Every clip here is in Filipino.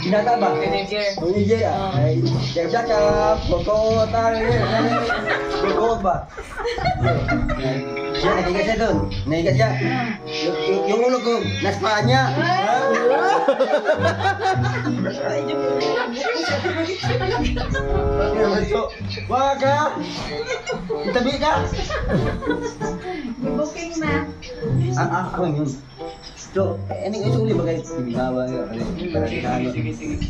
Binata ba? Manager. Manager ah. Ay, siya poko tayo. Poko ba? Siya nagigas siya doon. Nagigas siya. Yung ulo ko, nasa paa niya. Wag ka. Itabi ka. Booking na. Ako yun. So, anong isuli ba kayo? Binigawa yun. Sige.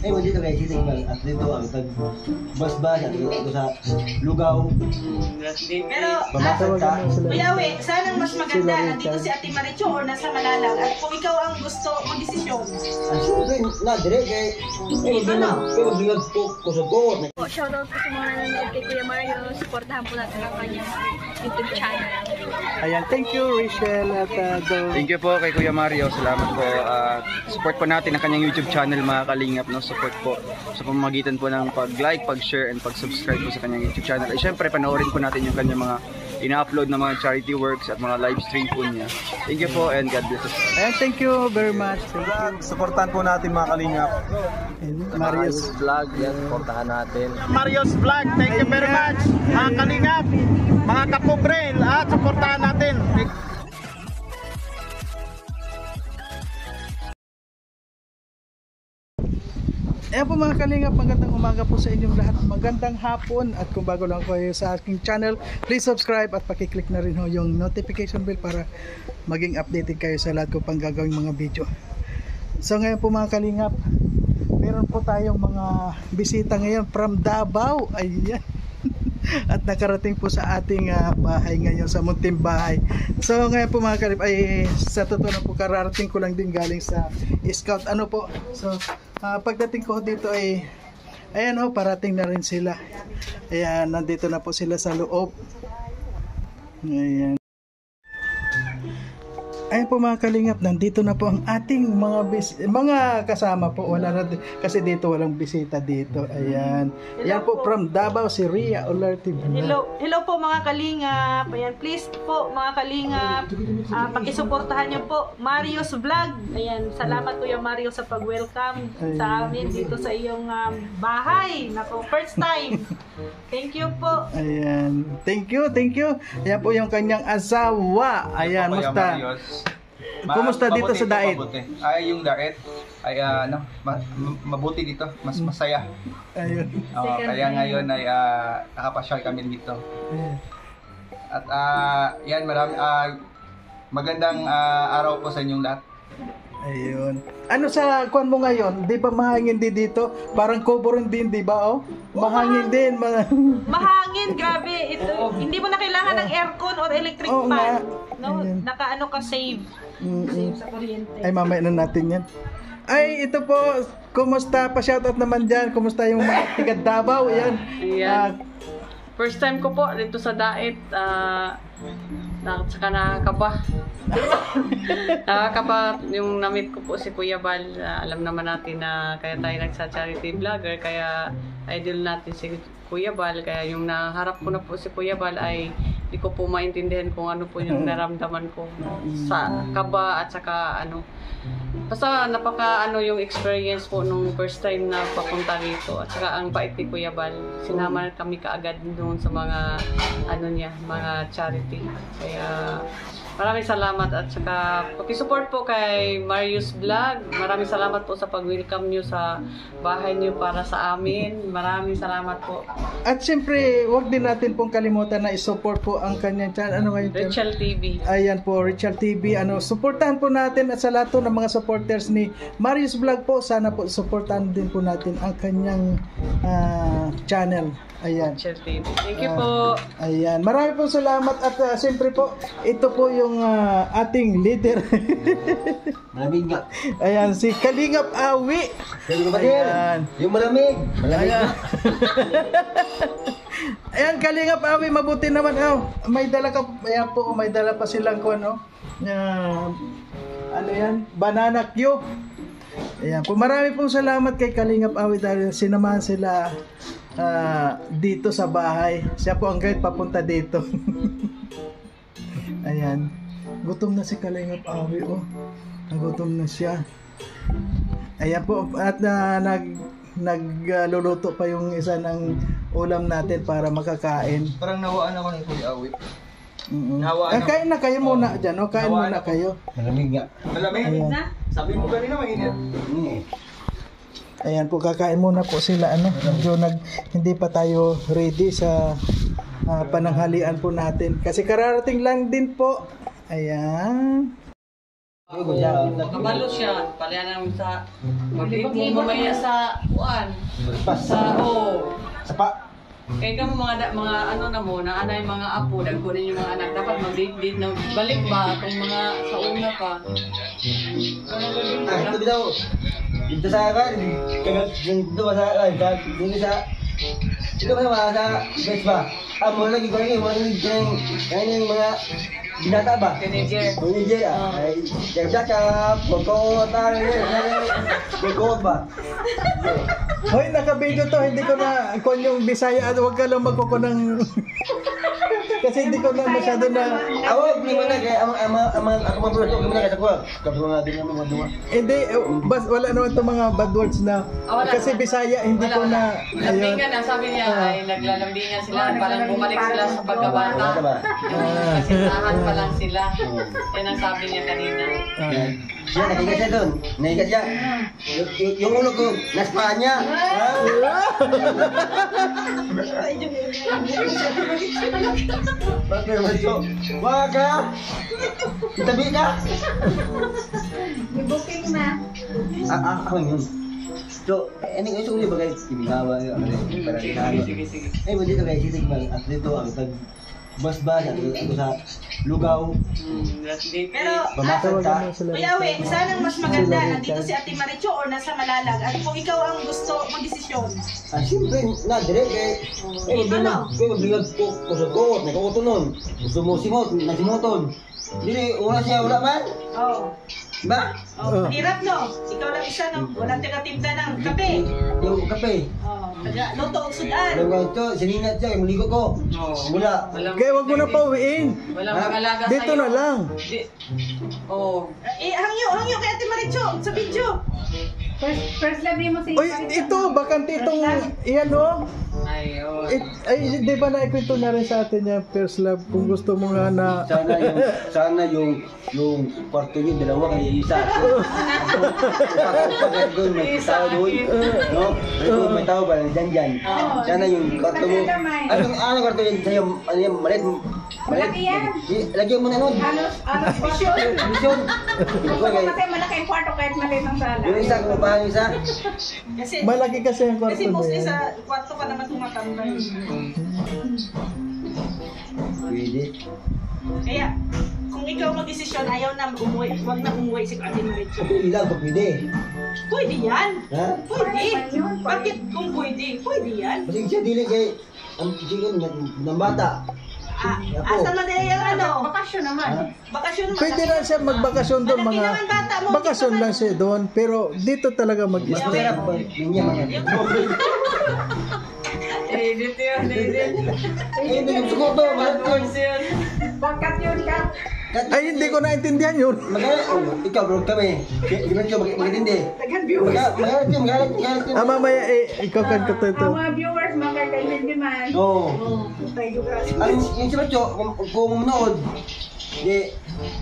Ay, dito kayo, sige ba? At dito, ang tagbas-bas, at dito sa lugaw. Pero, Bamasag ka. Kuya We, sanang mas maganda nandito si Ate Maricho or nasa Malalag. At kung ikaw ang gusto magdesisyon. Ang siyempre, dire kay... Eh, magbingag po ko sa goat. Shoutout po sa mga nanonood kay Kuya Mario. Supportahan po natin ang kanyang YouTube channel. Ayan, thank you Rachel at Thank you po kay Kuya Mario. Salamat po. Support po natin ang kanyang YouTube channel mga kalingap. No? Support po sa pamamagitan po ng pag-like, pag-share, and pag-subscribe po sa kanyang YouTube channel. At syempre, panoorin po natin yung kanyang mga ina-upload na mga charity works at mga live stream po niya. Thank you po and God bless us. Ayan, thank you very much. Supportan po natin mga kalingap. Marius Vlog, yan, supportahan natin. Marius Vlog, thank you very much. Mga kalingap, mga kapobre, at supportahan natin. Ayan po mga kalingap, magandang umaga po sa inyong lahat. Magandang hapon at kung bago lang kayo sa aking channel, please subscribe at pakiclick na rin ho yung notification bell para maging updated kayo sa lahat ko pang gagawing mga video. So ngayon po mga kalingap, meron po tayong mga bisita ngayon from Davao. Ayan. At nakarating po sa ating bahay ngayon, sa munting bahay. So ngayon po mga kalingap, ay sa totoo na po kararating ko lang din galing sa Scout. Ano po? So pagdating ko dito ay ayan ho, parating na rin sila. Ayan, nandito na po sila sa loob. Ayan. Ayan po mga kalingap, nandito na po ang ating mga kasama po. Wala na kasi dito walang bisita dito. Ayan. Yan po from Davao, si Ria Olarte. Hello po mga kalingap. Ayan, please po mga kalingap, pakisuportahan niyo po Marius Vlog. Ayan, salamat Kuya Mario sa pag-welcome sa amin dito sa iyong bahay. Nako, first time. Thank you po. Ayan. Thank you. Ayan po yung kanyang asawa. Ayan, musta? Kumusta dito sa Daet? Ay, yung Daet ay mabuti dito, mas masaya. Ayun. Kaya ngayon ay nakapasyal kami dito. At yan, magandang araw po sa inyong lahat. Ayun. Ano sa kuan mo ngayon? Di ba mahangin din dito? Parang kubo rin din, di ba? Oh? Mahangin din. Mahangin, grabe. Ito, hindi mo na kailangan ng aircon or electric fan. No, nakaano ka save. Save sa kuryente. Ay, mamaya na natin yan. Ay, ito po. Kumusta? Pa-shoutout naman dyan. Kumusta yung mga tiga Davao? Yan. First time ko po dito sa Daet. Saka nakakaba. Nakakaba yung na-meet ko po si Kuya Bal. Alam naman natin na kaya tayo nagsa-charity vlogger. Kaya idol natin si Kuya Bal. Kaya yung naharap ko na po si Kuya Bal ay di ko po maintindihan kung ano po yung naramdaman ko sa kaba at saka ano. Basta napaka yung experience po nung first time na papunta rito. At saka ang bait ni Kuya Bal. Sinama kami kaagad doon sa mga mga charity. Kaya maraming salamat at saka paki-support po kay Marius Vlog. Maraming salamat po sa pag-welcome nyo sa bahay nyo para sa amin. Maraming salamat po. At siyempre, wag din natin pong kalimutan na i-support po ang kanyang channel. Ano ngayon? Rachel TV. Ayan po, Rachel TV. Supportahan po natin at sa lahat ng mga supporters ni Marius Vlog po, sana po supportahan din po natin ang kanyang channel. Ayan. Rachel TV. Thank you po. Ayan. Marami po salamat at siyempre po, ito po yung ating leader. Malamig nga. Ayan, si Kalingap Awi. Ayan. Yung malamig. Malamig nga. Ayan, Kalingap Awi, mabuti naman. May dala ka, ayan po, may dala pa silang ano yan? Banana Q. Ayan po, marami pong salamat kay Kalingap Awi dahil sinamahan sila dito sa bahay. Siya po ang guide papunta dito. Ayan. Gutom na si Kalingap Awi, oh. Nagutom na siya. Ayan po, at nagluluto pa yung isa ng ulam natin para makakain. Parang nawaan ako ng Kuya Awi. Kain na kayo muna dyan, no? Kain muna kayo. Malamig nga. Malamig Ayan. Sabi mo kanina mainit. Ayan po, kakain muna po sila, ano? Medyo hindi pa tayo ready sa pananghalian po natin. Kasi kararating lang din po. Ayan. Kabalo siya. Palya namin sa mag-ibig mo mamaya sa kuan. Sa Sapa. Kaya ka mga ano na muna, anay mga apo, dagkunin yung mga anak. Dapat mag-date na balik ba kung mga sa una pa. Ito bitaw. Dito sa akin. Dito ba sa akin? Dito sa... Dito ba sa best ba? Muna lagi ko rin. Muna lagi yung mga binata ba? Teenager. Teenager ay jakap, kokot, kokot ba? Hoy, naka-video to, hindi ko na kung yung Bisaya at huwag ka lang magkuko ng kasi hindi ko na masyado na Ako, hindi mo na kaya ako mabulot ko muna kaya sa kuha. Kapag mga din naman mga hindi, wala naman itong mga bad words na kasi Bisaya, hindi ko na Lambingan na, sabi niya ay naglalambingan sila, parang bumalik sila sa pagkabata. Kasi tahan pa lang sila. Yan ang sabi niya kanina. Siya, nakikas siya doon. Nakikas siya. Yung ulo ko, nasa paa niya. Bakit naman siya? Wag ka! Itabi ka! Booking na. Ako yun. So, ano yung uli bagay? Ibinawa yun. Sige. Eh, hindi ka kayo sitig mal. At dito, ang tag-bas-bas, ako sa lugaw. Pero, Pamasag ka. Kuya Weng, saan ang mas maganda? Nandito si Ate Maricho o nasa Malalag? At kung ikaw ang gusto magdesisyon? Siyempre, direct eh. Mabligat ko kusog-kot, nagkakuto nun. Gusto mo simot, nasimuton. Hindi, oras siya, wala man. Oo. Diba? Hirap no? Ikaw lang isa no? Walang taga-timpla ng kape. Yung kape. Luto o sudan. Alam ko ito, siningat siya, muligo ko. Wala. kaya wag mo na pauwiin. Walang mag-alaga sa'yo. Dito na lang. Hangyo kay Ate Maricho sa video. First love mo si Uy, ito, bakante itong iyan o. Ay, di ba na-ikwento na rin sa atin yung first love kung gusto mo nga na Sana yung kwarto niyo, dalawa kayo isa. Pagkat doon, may tao doon. No? May tao ba? Diyan. Sana yung kwarto mo. Ano kwarto yun sa'yo? Ano yan? Malit? Malaki yan. Lagyan mo na nun. Halos vision. Vision. Kasi malaki yung kwarto kahit maliit ang sala. Yung isa, kung paano yung isa? Kasi malaki kasi yung kwarto kasi mo mostly yan. sa kwarto ka naman tumatambay. Pwede. Kaya, kung ikaw mag-desisyon, ayaw na umuwi, huwag na umuwi si Ate Maricho. Pwede lang, pwede. Pwede yan. Ha? Pwede. Bakit kung pwede? Pwede yan. Kasi siya dili kay ang siguro ng bata. Asa man din yung ano? Bakasyon naman. Bakasyon naman. Pwede na siya magbakasyon doon, Malaki mga naman bata mo, bakasyon lang siya doon, pero dito talaga Mas mag-stay. masarap ba? Niya mga. Dito yun. Eh, gusto ko to, mahal ko. Pagkat yun ka. Ay, hindi ko naintindihan yun. Ikaw, bro, kami. Di ba ito magkatindi? Magalit yun. Mamaya, ikaw kan ko Ang ito. mga viewers, makakaintindi man. Oo. Yung sabi ko, kung manood, di,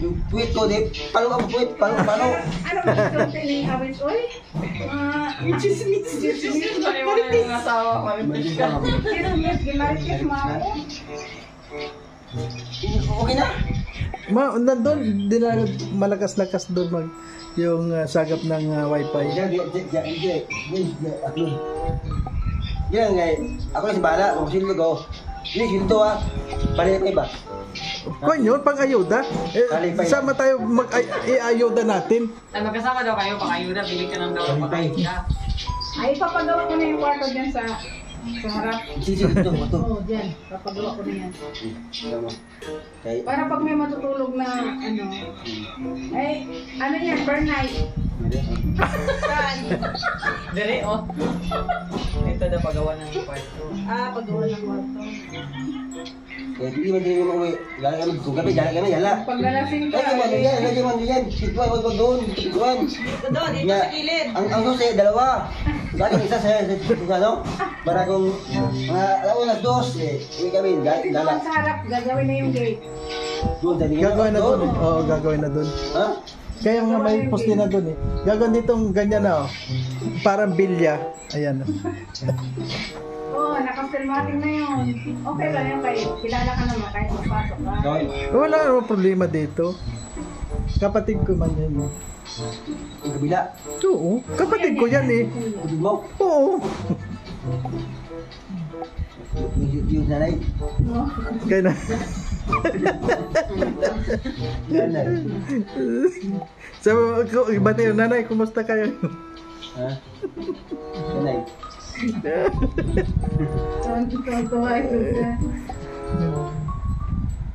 yung tweet ko, di, paano ang tweet? Paano? Ano ba ito tinihawin? Uy? Chismis. Yung asawa, marites ka. Chismis, ginaritis mo ako. Okay na? Nandun, malakas-lakas doon yung sagap ng wifi. Yan nga, ako na si Bala, kung sino ko, hindi, sinto palit na iba. Kung yun, pang-ayuda, sama tayo i-ayuda natin. Ay, magkasama daw kayo, pakayuda, bili ka ng daw ng pakayuda. Ay, papagawa ko na yung kwarto dyan sa harap. Sisi, ito. Oo, dyan. Papagawa ko na yan. Okay. Para pag may matutulog na ano. Ay, ano yan, per night. Dire, oh. Ito na pagawa ng kwarto. Paggawa ng kwarto. Eh, hindi man din yung uwi. Gala kami, kung gabi, gala kami, gala. Pag nalasing ka, Lagi man yan. Situan, wag doon. Situan. Dito doon, dito sa gilid. Ang susi, dalawa. Lagi isa sa ano? Para kung mga alas 2, kami, gala. Sa harap, gagawin na yung gate. Doon, sa tingin. Gagawin na doon eh. Oo, gagawin na doon. Ha? Kaya nga may poste na doon eh. Gagawin ditong ganyan na oh. Parang bilya. Ayan. Oo, naka-filmatic na yun. Okay lang yan kayo. Kilala ka naman kahit mapasok ka. Gawin. Wala namang problema dito. Kapatid ko man yan eh. Yung kabila. Oo, kapatid ko yan eh. Kapatid mo. Oo. Yung nanay. Kaya na. Nanay. So, ba't yung nanay, kumusta kayo? Ha? Nanay. Tuwan-tuwa ito.